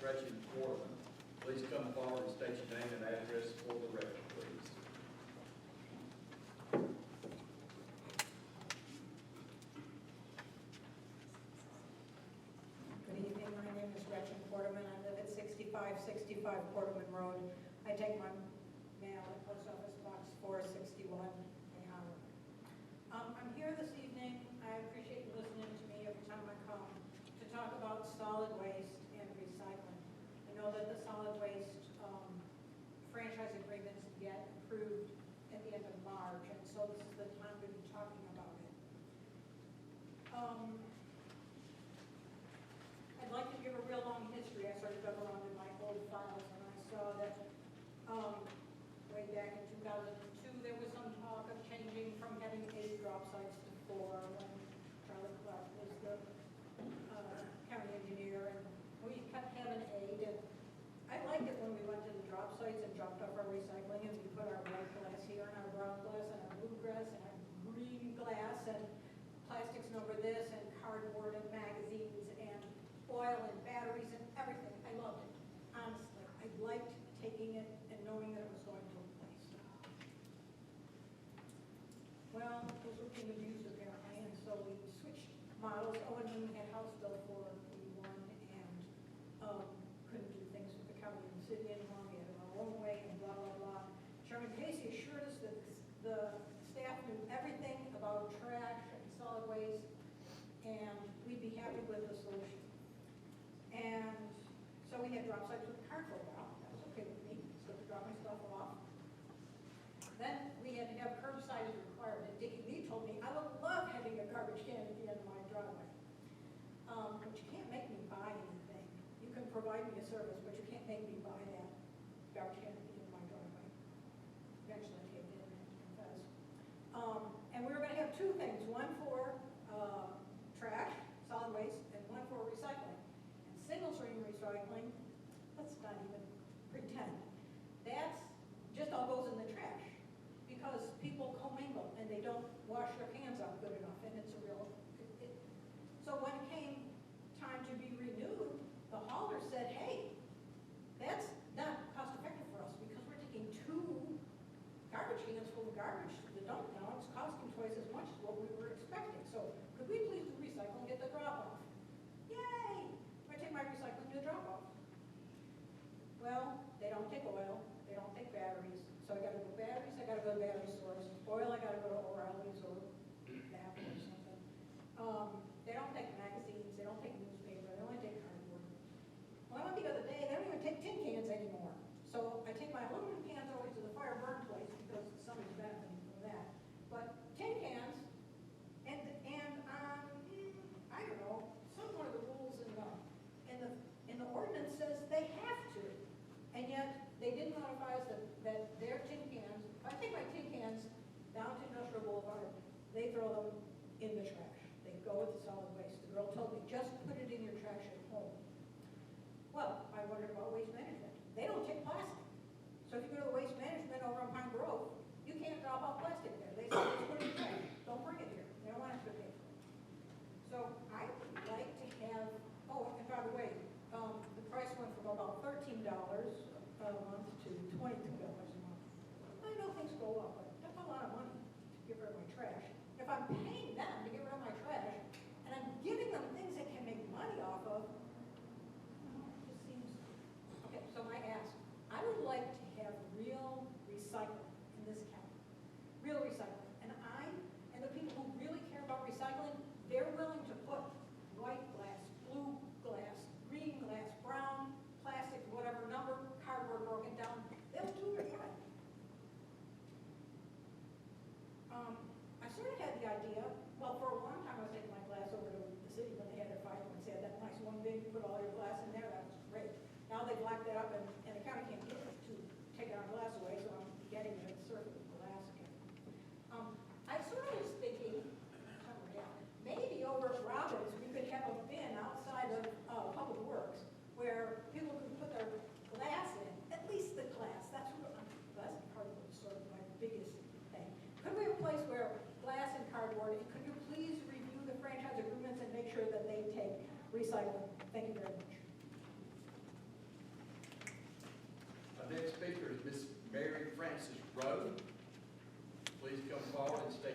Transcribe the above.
Gretchen Quarterman. Please come forward and state your name and address for the record, please. Good evening, my name is Gretchen Quarterman. I live at 6565 Quarterman Road. I take my mail at Post Office Box 461 in Howard. I'm here this evening. I appreciate you listening to me every time I come to talk about solid waste and recycling. I know that the solid waste franchise agreements get approved at the end of March, and so this is the time to be talking about it. I'd like to give a real long history. I started dug around in my old files, and I saw that way back in 2002, there was some talk of changing from having 8 drop sites to 4 when Charlie Clark was the county engineer, and we kept having 8. And I liked it when we went to the drop sites and dropped off our recycling, and we put our white glass here, and our brown glass, and our blue glass, and our green glass, and plastics over this, and cardboard, and magazines, and oil, and batteries, and everything. I loved it, honestly. I liked taking it and knowing that it was going to a place. Well, those were being abused apparently, and so we switched models. Owen and we had House Bill 481 and couldn't do things with the county and the city anymore. We had it our own way and blah, blah, blah. Chairman Casey assured us that the staff knew everything about trash and solid waste, and we'd be happy with the solution. And so we had drop sites with a card for a while. That was okay with me, so to drop my stuff off. Then we had to have curbside as required. And Dickie Lee told me I would love having a garbage can at the end of my driveway. But you can't make me buy anything. You can provide me a service, but you can't make me buy that garbage can at the end of my driveway. Eventually I caved in, I have to confess. And we were going to have 2 things, one for trash, solid waste, and one for recycling. And single stream recycling, let's not even pretend. That's just all goes in the trash because people commingle and they don't wash their hands out good enough, and it's a real. So when it came time to be renewed, the hauler said, "Hey, that's not cost effective for us because we're taking 2 garbage cans full of garbage to the dump now. It's costing twice as much as what we were expecting. So could we please do recycle and get the drop off?" Yay! I take my recycling to the drop off. Well, they don't take oil, they don't take batteries. So I gotta go batteries, I gotta go to battery stores. Oil, I gotta go to O'Reilly's or Apple or something. They don't take magazines, they don't take newspaper, they only take cardboard. Well, I went the other day, they don't even take tin cans anymore. So I take my aluminum cans over to the fire burn place because somebody's benefiting from that. But tin cans, and I don't know, some one of the rules in the ordinance says they have to. And yet, they didn't notify us that their tin cans, if I take my tin cans down to Industrial Boulevard, they throw them in the trash. They go with the solid waste. The girl told me, just put it in your trash at home. Well, I wondered about waste management. They don't take plastic. So if you go to the waste management over on Pine Grove, you can't drop off plastic there. They say, just put it in the trash. Don't bring it here. They don't want us to pay for it. So I would like to have, oh, and by the way, the price went from about $13 a month to $22 a month. I know things go up, but that's a lot of money to get rid of my trash. If I'm paying them to get rid of my trash, and I'm giving them things they can make money off of, it just seems, okay, so I ask, I would like to have real recycling in this county. Real recycling. And the people who really care about recycling, they're willing to put white glass, blue glass, green glass, brown, plastic, whatever number, cardboard broken down. They'll do it right. I sort of had the idea, well, for a long time I was taking my glass over to the city when they had their 5.7, that nice one bin, you put all your glass in there, that was great. Now they blacked that up and the county can't get it to take our glass away, so I'm getting it circular glass again. I sort of was thinking, maybe over at Robbins we could have a bin outside of Public Works where people could put their glass in, at least the glass. That's part of sort of my biggest thing. Could we have a place where glass and cardboard, and could you please review the franchise agreements and make sure that they take recycling? Thank you very much. speaker is Miss Mary Frances Rowe. Please come forward and state